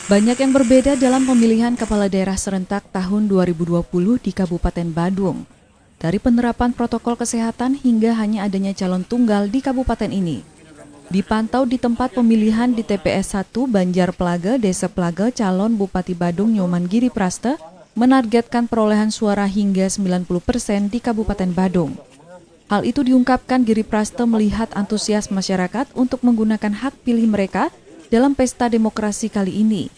Banyak yang berbeda dalam pemilihan kepala daerah serentak tahun 2020 di Kabupaten Badung. Dari penerapan protokol kesehatan hingga hanya adanya calon tunggal di kabupaten ini. Dipantau di tempat pemilihan di TPS 1 Banjar Plaga, Desa Plaga, calon Bupati Badung Nyoman Giri Praste menargetkan perolehan suara hingga 90% di Kabupaten Badung. Hal itu diungkapkan Giri Praste melihat antusias masyarakat untuk menggunakan hak pilih mereka dalam pesta demokrasi kali ini.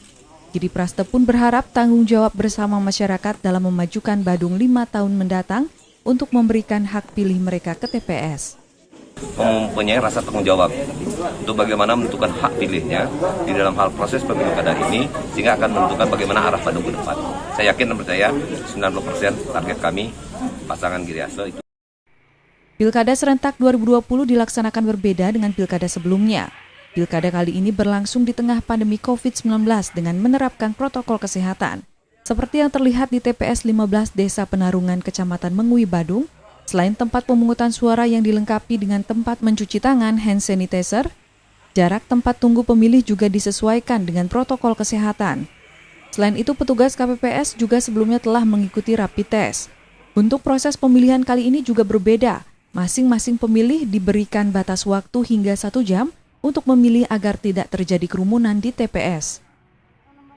Giri Praste pun berharap tanggung jawab bersama masyarakat dalam memajukan Badung 5 tahun mendatang untuk memberikan hak pilih mereka ke TPS. Mempunyai rasa tanggung jawab untuk bagaimana menentukan hak pilihnya di dalam hal proses pemilu kada ini, sehingga akan menentukan bagaimana arah Badung ke depan. Saya yakin dan percaya 90% target kami pasangan Giri Praste itu. Pilkada serentak 2020 dilaksanakan berbeda dengan pilkada sebelumnya. Pilkada kali ini berlangsung di tengah pandemi COVID-19 dengan menerapkan protokol kesehatan. Seperti yang terlihat di TPS 15 Desa Penarungan Kecamatan Mengui Badung, selain tempat pemungutan suara yang dilengkapi dengan tempat mencuci tangan hand sanitizer, jarak tempat tunggu pemilih juga disesuaikan dengan protokol kesehatan. Selain itu, petugas KPPS juga sebelumnya telah mengikuti rapid test. Untuk proses pemilihan kali ini juga berbeda. Masing-masing pemilih diberikan batas waktu hingga 1 jam untuk memilih agar tidak terjadi kerumunan di TPS.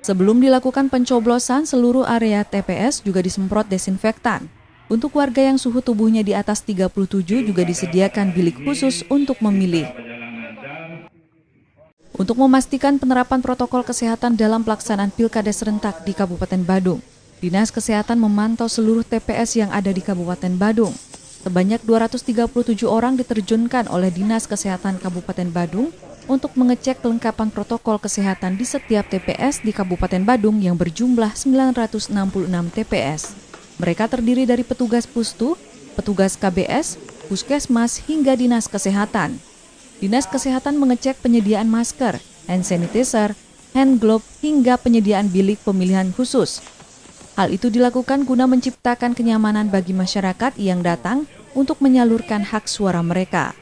Sebelum dilakukan pencoblosan, seluruh area TPS juga disemprot desinfektan. Untuk warga yang suhu tubuhnya di atas 37 juga disediakan bilik khusus untuk memilih. Untuk memastikan penerapan protokol kesehatan dalam pelaksanaan pilkada serentak di Kabupaten Badung, Dinas Kesehatan memantau seluruh TPS yang ada di Kabupaten Badung. Sebanyak 237 orang diterjunkan oleh Dinas Kesehatan Kabupaten Badung untuk mengecek kelengkapan protokol kesehatan di setiap TPS di Kabupaten Badung yang berjumlah 966 TPS. Mereka terdiri dari petugas Pustu, petugas KBS, Puskesmas hingga Dinas Kesehatan. Dinas Kesehatan mengecek penyediaan masker, hand sanitizer, hand glove hingga penyediaan bilik pemilihan khusus. Hal itu dilakukan guna menciptakan kenyamanan bagi masyarakat yang datang untuk menyalurkan hak suara mereka.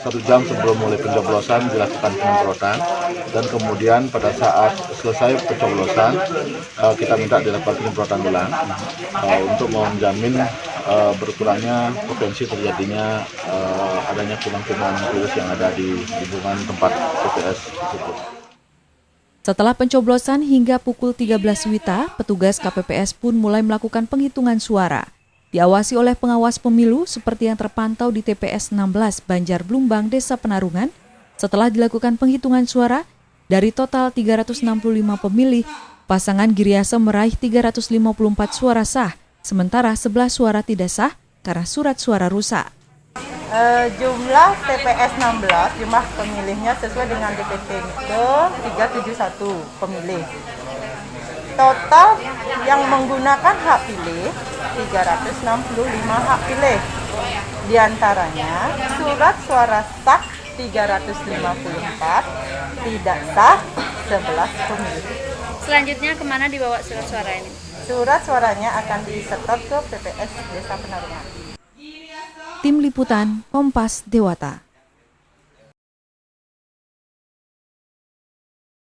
1 jam sebelum mulai pencoblosan dilakukan penyemprotan, dan kemudian pada saat selesai pencoblosan kita minta dilakukan penyemprotan ulang untuk menjamin berkurangnya potensi terjadinya adanya kuman-kuman virus yang ada di lingkungan tempat TPS tersebut. Setelah pencoblosan hingga pukul 13 WITA, petugas KPPS pun mulai melakukan penghitungan suara. Diawasi oleh pengawas pemilu seperti yang terpantau di TPS 16 Banjar Blumbang, Desa Penarungan. Setelah dilakukan penghitungan suara, dari total 365 pemilih, pasangan Giri Praste meraih 354 suara sah, sementara 11 suara tidak sah karena surat suara rusak. Jumlah TPS 16, jumlah pemilihnya sesuai dengan DPT itu 371 pemilih. Total yang menggunakan hak pilih 365 hak pilih. Di antaranya surat suara sah 354, tidak sah 11 pemilih. Selanjutnya kemana dibawa surat suara ini? Surat suaranya akan disetor ke PPS Desa Penarungan. Tim Liputan Kompas Dewata.